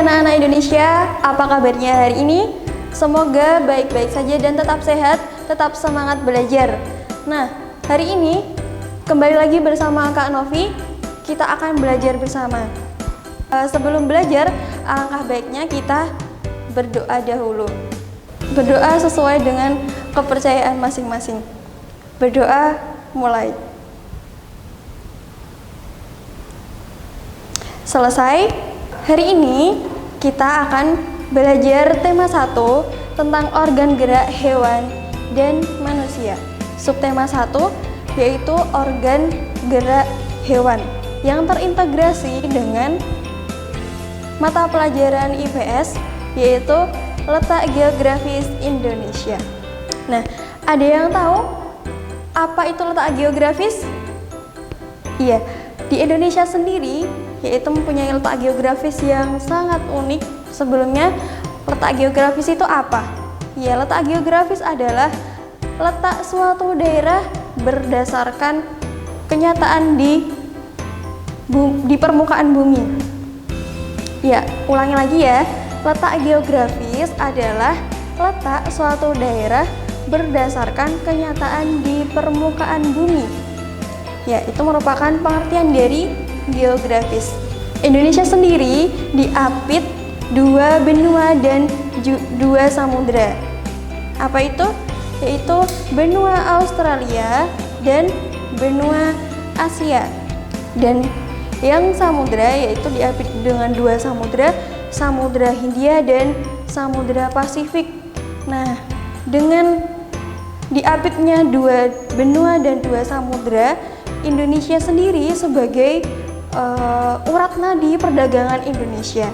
Hai anak-anak Indonesia, apa kabarnya hari ini? Semoga baik-baik saja dan tetap sehat, tetap semangat belajar. Nah, hari ini kembali lagi bersama Kak Novi, kita akan belajar bersama. Sebelum belajar, alangkah baiknya kita berdoa dahulu. Berdoa sesuai dengan kepercayaan masing-masing. Berdoa mulai. Selesai. Hari ini kita akan belajar tema 1 tentang organ gerak hewan dan manusia. Subtema 1 yaitu organ gerak hewan yang terintegrasi dengan mata pelajaran IPS yaitu letak geografis Indonesia. Nah, ada yang tahu apa itu letak geografis? Iya, di Indonesia sendiri yaitu mempunyai letak geografis yang sangat unik. Sebelumnya, letak geografis itu apa? Ya, letak geografis adalah letak suatu daerah berdasarkan kenyataan di permukaan bumi. Ya, ulangi lagi ya. Letak geografis adalah letak suatu daerah berdasarkan kenyataan di permukaan bumi. Ya, itu merupakan pengertian dari geografis. Indonesia sendiri diapit 2 benua dan 2 samudra. Apa itu? Yaitu benua Australia dan benua Asia. Dan yang samudra yaitu diapit dengan 2 samudra, Samudra Hindia dan Samudra Pasifik. Nah, dengan diapitnya 2 benua dan 2 samudra, Indonesia sendiri sebagai urat nadi perdagangan Indonesia.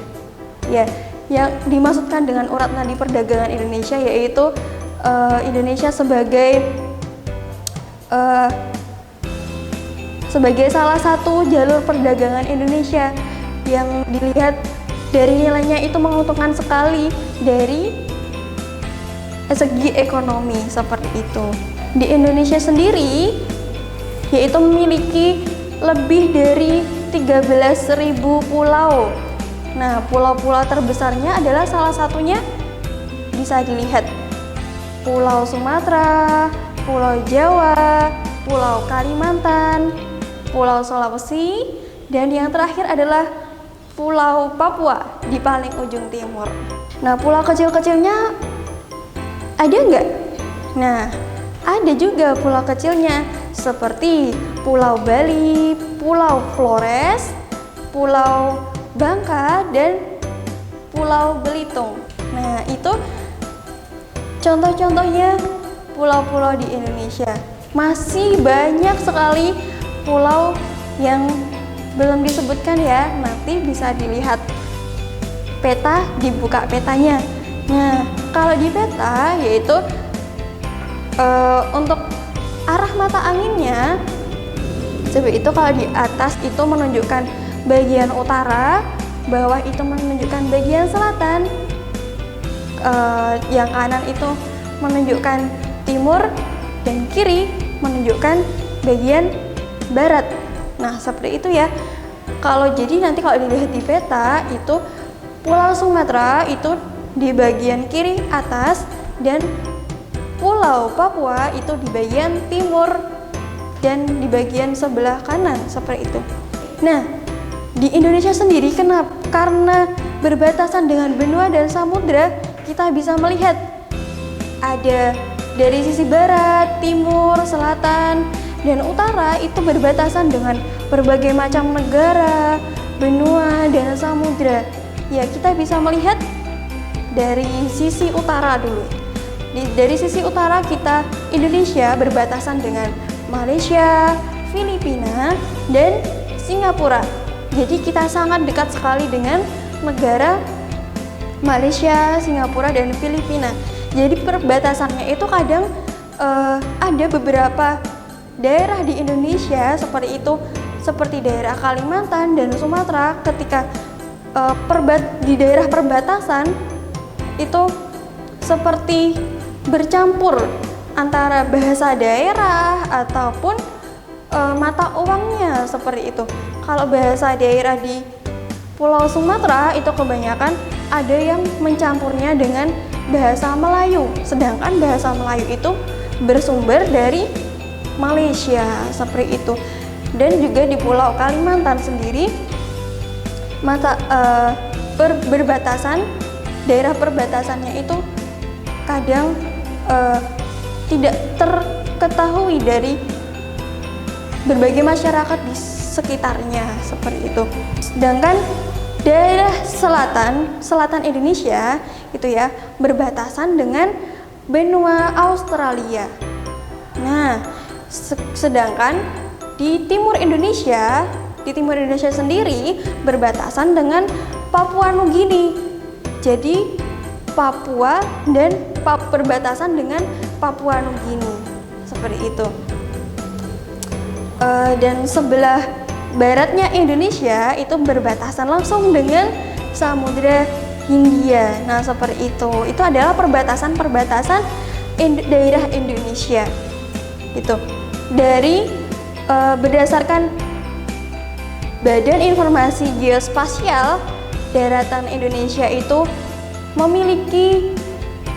Ya, yang dimaksudkan dengan urat nadi perdagangan Indonesia yaitu Indonesia sebagai salah satu jalur perdagangan Indonesia yang dilihat dari nilainya itu menguntungkan sekali dari segi ekonomi seperti itu. Di Indonesia sendiri yaitu memiliki lebih dari 13.000 pulau. Nah, pulau-pulau terbesarnya adalah salah satunya bisa dilihat Pulau Sumatera, Pulau Jawa, Pulau Kalimantan, Pulau Sulawesi, dan yang terakhir adalah Pulau Papua di paling ujung timur. Nah, pulau kecil-kecilnya ada nggak? Nah, ada juga pulau kecilnya seperti Pulau Bali, Pulau Flores, Pulau Bangka, dan Pulau Belitung. Nah, itu contoh-contohnya pulau-pulau di Indonesia. Masih banyak sekali pulau yang belum disebutkan ya, nanti bisa dilihat peta, dibuka petanya. Nah, kalau di peta yaitu untuk arah mata anginnya, seperti itu. Kalau di atas itu menunjukkan bagian utara, bawah itu menunjukkan bagian selatan, yang kanan itu menunjukkan timur, dan kiri menunjukkan bagian barat. Nah, seperti itu ya. Jadi nanti kalau dilihat di peta itu Pulau Sumatera itu di bagian kiri atas dan Pulau Papua itu di bagian timur dan di bagian sebelah kanan seperti itu. Nah, di Indonesia sendiri karena berbatasan dengan benua dan samudra, kita bisa melihat ada dari sisi barat, timur, selatan, dan utara itu berbatasan dengan berbagai macam negara, benua, dan samudra. Ya, kita bisa melihat dari sisi utara dulu. Dari sisi utara Indonesia berbatasan dengan Malaysia, Filipina, dan Singapura. Jadi kita sangat dekat sekali dengan negara Malaysia, Singapura, dan Filipina. Jadi perbatasannya itu kadang ada beberapa daerah di Indonesia seperti itu, seperti daerah Kalimantan dan Sumatera. Ketika di daerah perbatasan itu seperti bercampur antara bahasa daerah ataupun mata uangnya seperti itu. Kalau bahasa daerah di Pulau Sumatera itu kebanyakan ada yang mencampurnya dengan bahasa Melayu, sedangkan bahasa Melayu itu bersumber dari Malaysia, seperti itu. Dan juga di Pulau Kalimantan sendiri berbatasan, daerah perbatasannya itu kadang tidak terketahui dari berbagai masyarakat di sekitarnya, seperti itu. Sedangkan daerah selatan Indonesia itu ya berbatasan dengan benua Australia. Nah, sedangkan di timur Indonesia sendiri berbatasan dengan Papua Nugini. Jadi Papua dan berbatasan dengan Papua Nugini, seperti itu. Dan sebelah baratnya Indonesia itu berbatasan langsung dengan Samudra Hindia. Nah, seperti itu. Itu adalah perbatasan daerah Indonesia. Itu. Dari berdasarkan Badan Informasi Geospasial, daratan Indonesia itu memiliki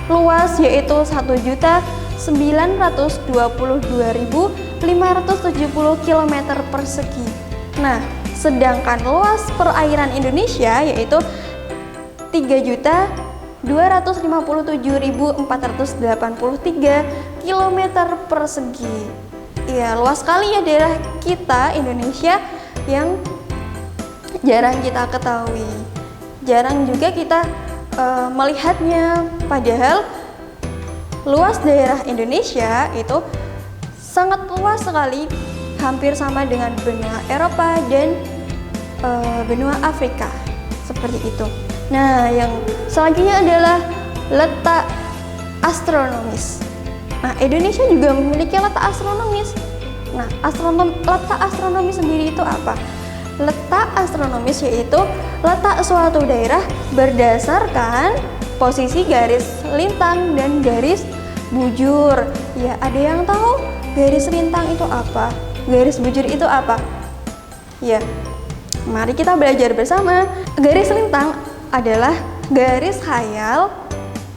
luas yaitu 1.922.570 km persegi. Nah, sedangkan luas perairan Indonesia yaitu 3.257.483 km persegi. Iya, luas sekali ya daerah kita Indonesia yang jarang kita ketahui. Jarang juga kita melihatnya, padahal luas daerah Indonesia itu sangat luas sekali, hampir sama dengan benua Eropa dan benua Afrika, seperti itu. Nah, yang selanjutnya adalah letak astronomis. Nah, Indonesia juga memiliki letak astronomis. Nah, letak astronomis sendiri itu apa? Letak astronomis yaitu letak suatu daerah berdasarkan posisi garis lintang dan garis bujur. Ya, ada yang tahu garis lintang itu apa? Garis bujur itu apa? Ya, mari kita belajar bersama. Garis lintang adalah garis khayal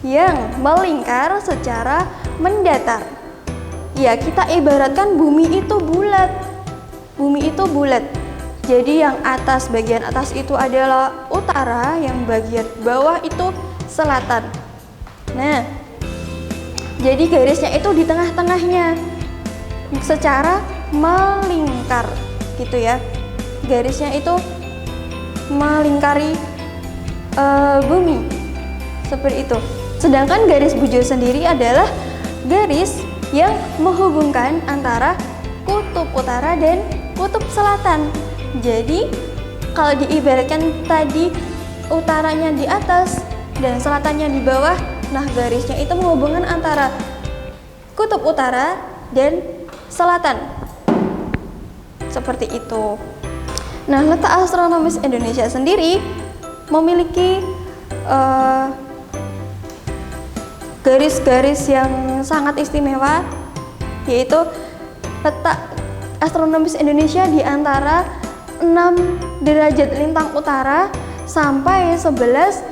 yang melingkar secara mendatar. Ya, kita ibaratkan bumi itu bulat. Bumi itu bulat. Jadi yang bagian atas itu adalah utara, yang bagian bawah itu selatan. Nah, jadi garisnya itu di tengah-tengahnya secara melingkar, gitu ya. Garisnya itu melingkari bumi, seperti itu. Sedangkan garis bujur sendiri adalah garis yang menghubungkan antara kutub utara dan kutub selatan. Jadi kalau diibaratkan tadi utaranya di atas dan selatannya di bawah, nah garisnya itu menghubungkan antara kutub utara dan selatan, seperti itu. Nah, letak astronomis Indonesia sendiri memiliki garis-garis yang sangat istimewa, yaitu letak astronomis Indonesia di antara 6 derajat lintang utara sampai 11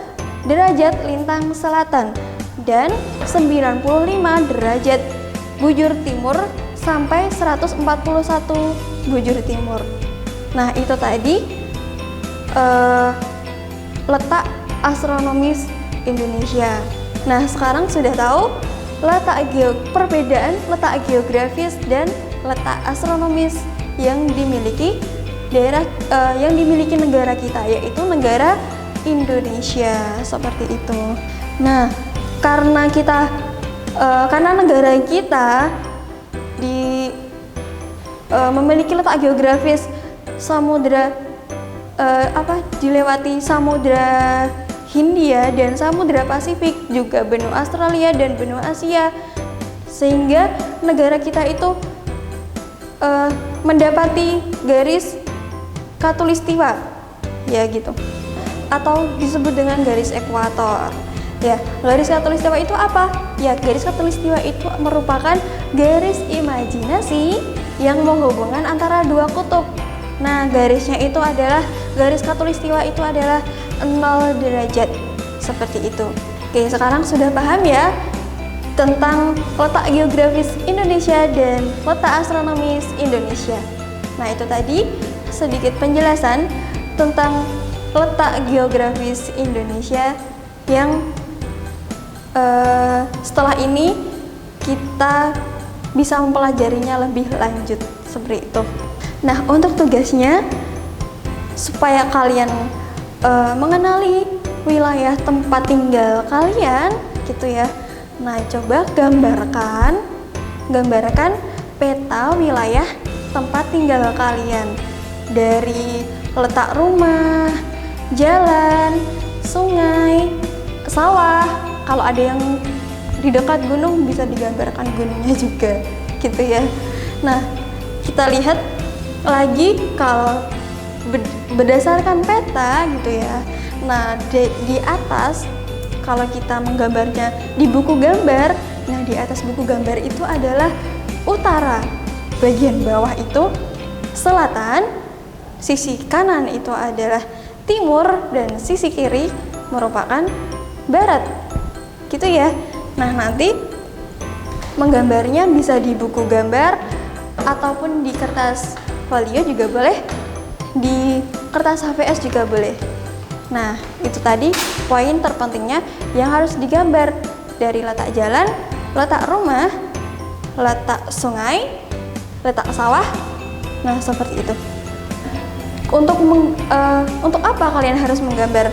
derajat lintang selatan dan 95 derajat bujur timur sampai 141 bujur timur. Nah, itu tadi letak astronomis Indonesia. Nah, sekarang sudah tahu perbedaan letak geografis dan letak astronomis yang dimiliki negara kita, yaitu negara Indonesia, seperti itu. Nah, karena negara kita memiliki letak geografis dilewati Samudra Hindia dan Samudra Pasifik, juga benua Australia dan benua Asia, sehingga negara kita itu mendapati garis khatulistiwa, ya gitu, atau disebut dengan garis ekuator. Ya, garis khatulistiwa itu apa? Ya, garis khatulistiwa itu merupakan garis imajinasi yang menghubungkan antara dua kutub. Nah, garisnya itu adalah, garis khatulistiwa itu adalah 0 derajat. Seperti itu. Oke, sekarang sudah paham ya tentang letak geografis Indonesia dan letak astronomis Indonesia. Nah, itu tadi sedikit penjelasan tentang letak geografis Indonesia yang setelah ini kita bisa mempelajarinya lebih lanjut seperti itu. Nah, untuk tugasnya supaya kalian mengenali wilayah tempat tinggal kalian gitu ya. Nah, coba gambarkan peta wilayah tempat tinggal kalian dari letak rumah, jalan, sungai, sawah. Kalau ada yang di dekat gunung bisa digambarkan gunungnya juga gitu ya. Nah, kita lihat lagi kalau berdasarkan peta gitu ya. Nah, di atas kalau kita menggambarnya di buku gambar, nah di atas buku gambar itu adalah utara, bagian bawah itu selatan, sisi kanan itu adalah timur, dan sisi kiri merupakan barat gitu ya. Nah, nanti menggambarnya bisa di buku gambar ataupun di kertas folio juga boleh, di kertas HVS juga boleh. Nah, itu tadi poin terpentingnya yang harus digambar dari letak jalan, letak rumah, letak sungai, letak sawah. Nah, seperti itu. Untuk apa kalian harus menggambar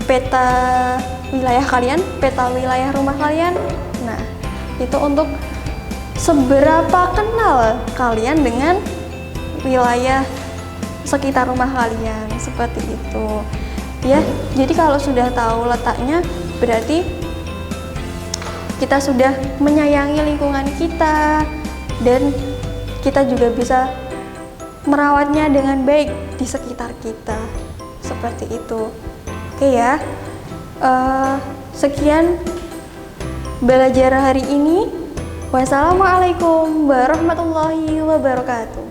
peta wilayah kalian, peta wilayah rumah kalian? Nah, itu untuk seberapa kenal kalian dengan wilayah sekitar rumah kalian, seperti itu ya. Jadi kalau sudah tahu letaknya, berarti kita sudah menyayangi lingkungan kita dan kita juga bisa merawatnya dengan baik di sekitar kita, seperti itu. Oke ya, sekian belajar hari ini. Wassalamualaikum warahmatullahi wabarakatuh.